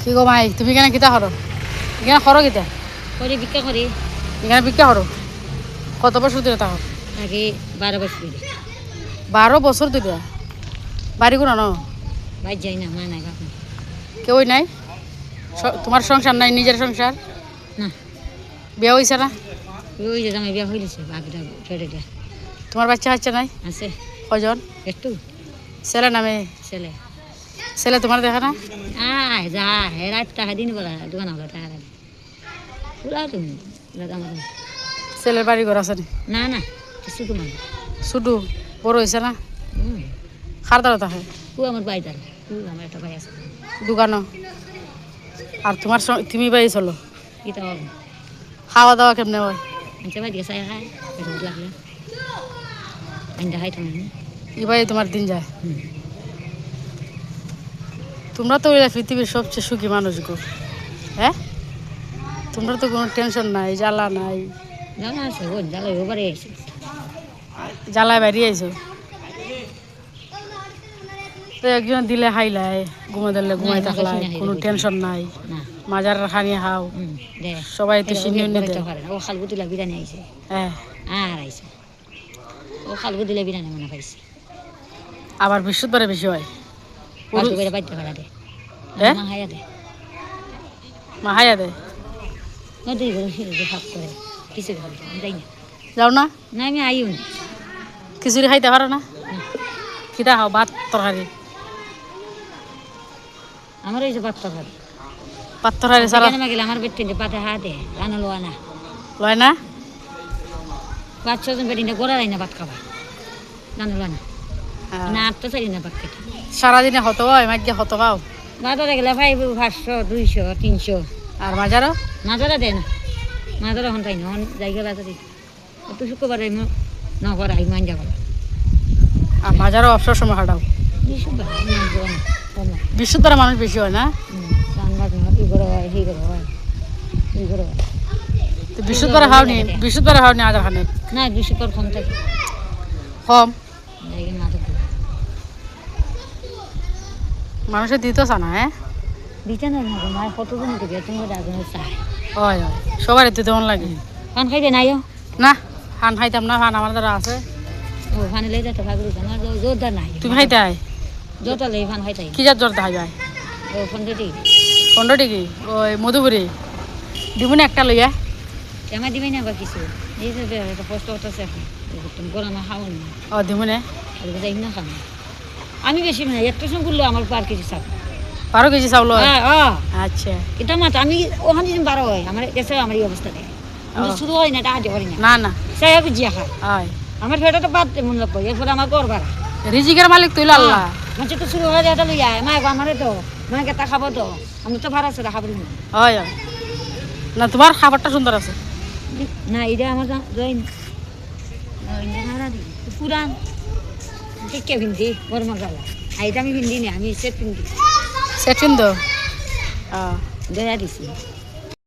কি গো মাই তুমি কেন কিতা করো এখানে করো কিতা করে ভিক্ষা করি এখানে ভিক্ষা করো কত বছর ধরে থাকো আগে 12 বছর ধরে 12 বছর ধরে বাড়ি কোনো ন বাইর যাই না মা নাই বাপ নাই। কেউই নাই তোমার সংসার নাই নিজের সংসার না বিয়ে হয়েছে না ওই যে জামাই বিয়া হইলেছে বাকিটা ছেড়ে তোমার বাচ্চা কাচ্চা নাই আছে কজন একটু ছেলে নামে ছেলে ছেলে তোমার দেখা না আয় যা হে রাত টাকা দিন বলা দোকান হলো টাকা লাগে পুরা তুমি আমার ছেলের বাড়ি ঘর আছে না না কিছু তোমার শুধু বড় হয়েছে না খার দাঁড়া থাকে ও আমার ভাই দাঁড়া ও আমার একটা ভাই আছে দোকানও আর তোমার তুমি বাড়ি চলো এটা খাওয়া দাওয়া কেমনে হয় আনছে ভাই দিয়ে চাই খায় এটা লাগলে আইনটা খাই থাকি এবারে তোমার দিন যায় তোমরা তো পৃথিবীর সবচেয়ে সুখী মানুষ গো হ্যাঁ তোমরা তো কোনো টেনশন নাই জ্বালা নাই জানা আছে ও জ্বালাই ওবারে আছে জ্বালায় বেরিয়ে আইছো তো একজন দিলে খাইলাই ঘুমা দিলে ঘুমাই থাকলাই কোনো টেনশন নাই না মাজার খানি খাও দে সবাই তো সিনিয়র নিতে ও খালগু দিলা বিরানি আইছে হ্যাঁ আর আইছে ও খালগু দিলে বিরানি মনে পাইছে আবার বৃহস্পতিবারে বেশি হয় পাঁচ করে বাইতে পারা দে হ্যাঁ মা হায়া দে মা হাইয়া দে নদী করে হিরে ভাগ করে কিছু ভাবে যাই না যাও না না আমি আইও না খিচুড়ি খাইতে পারো না খিদা খাও ভাত তরকারি আমার এই যে বাচ্চা ঘর ভাত তরকারি সারা গেলে আমার বেটে পাতে হা দে রান্না লোয়া না লয় না বাচ্চা জন বেটিনে গোড়া রাই না ভাত খাবা রান্না লোয়া না না আর তো চাই না ভাত খেতে সারাদিনে হতো হয় মাঝে হতো পাও বাজারে গেলে ভাই 500 200 300 আর মাজারও মাজারা দেয় না মাজারা হন তাই না জায়গা বাজারে একটু শুক্রবারে না করে আই মান যাবো আর মাজারও অবসর সময় হাঁটাও বৃহস্পতিবার মানুষ বেশি হয় না তো বৃহস্পতিবার খাওনি বৃহস্পতিবার খাওনি আজার খানে না বৃহস্পতিবার কম থাকে কম জায়গা না থাকে মানুষের দিত না হ্যাঁ দিতে না মায়ের কতজন দেবে তুমি আগুন চাই হয় হয় সবারই তো তেমন লাগে পান খাইবে নাইও না ফান খাইতাম না ফান আমার দ্বারা আছে ও ফানে লে যেতে ভাগ দিতে আমার জোরদার নাই তুমি খাইতে আয় জোরটা লে ফান খাইতাই কি যার জ্বর দেখা যায় ও 15 টি 15 ডিগ্রি ওই মধুপুরি দিবনি একটা লইয়া আমার দিবে না বা কিছু এই যে একটা কষ্ট হচ্ছে এখন তুমি গরমে খাও না ও দিবনে আর যাই না খাও আমি বেশি না একটা সঙ্গে করলে আমার 12 কেজি চাপ 12 কেজি চাউল হয় হ্যাঁ আচ্ছা এটা মাত্র আমি ওখানে যদি 12 হয় আমার এসে আমার এই অবস্থা দেয় আমি শুরু হয় না এটা আজ করি না না না চাই হবে জিয়া খায় হয় আমার ফেটা তো বাদ মন লাগবে এরপরে আমার ঘর ভাড়া রিজিকের মালিক তুই আল্লাহ মানে তো শুরু হয়ে যায় লইয়া মা আমারে তো মা কেটা খাবো তো আমি তো ভাড়া আছে খাবো না হয় হয় না তোমার খাবারটা সুন্দর আছে না এটা আমার জয়েন ভাড়া দিই পুরান ঠিক কে ভিন্দি গরম গালা এটা আমি ভিন্দি না আমি সেট ভিন্দি সেট কিন্তু দয়া দিছি